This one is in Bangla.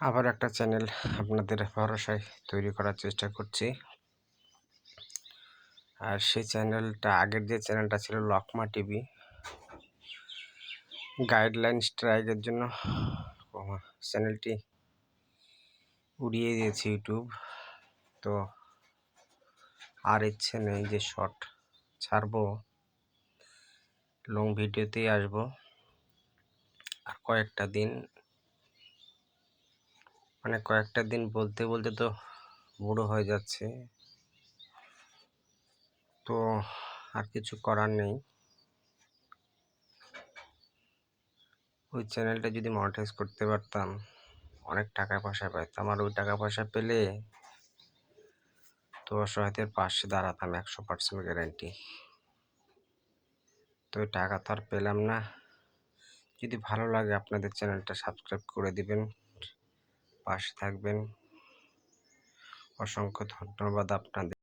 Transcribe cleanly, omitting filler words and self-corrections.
আবার একটা চ্যানেল আপনাদের ভরসায় তৈরি করার চেষ্টা করছি। আর সেই চ্যানেলটা, আগের যে চ্যানেলটা ছিল লকমা টিভি, গাইডলাইন স্ট্রাইকের জন্য চ্যানেলটি উড়িয়ে দিয়েছে ইউটিউব। তো আর ইচ্ছে নেই যে শর্ট ছাড়বো, লং ভিডিওতেই আসবো। আর কয়েকটা দিন বলতে বলতে তো বুড়ো হয়ে যাচ্ছে, তো আর কিছু করার নেই। ওই চ্যানেলটা যদি মনিটাইজ করতে পারতাম, অনেক টাকা পয়সা পাইতাম। আর ওই টাকা পয়সা পেলে তো অসহায়দের পাশে দাঁড়াতাম 100% গ্যারান্টি। তো ওই টাকা তো আর পেলাম না। যদি ভালো লাগে আপনাদের চ্যানেলটা সাবস্ক্রাইব করে দিবেন, পাশে থাকবেন। অসংখ্য ধন্যবাদ আপনাদের।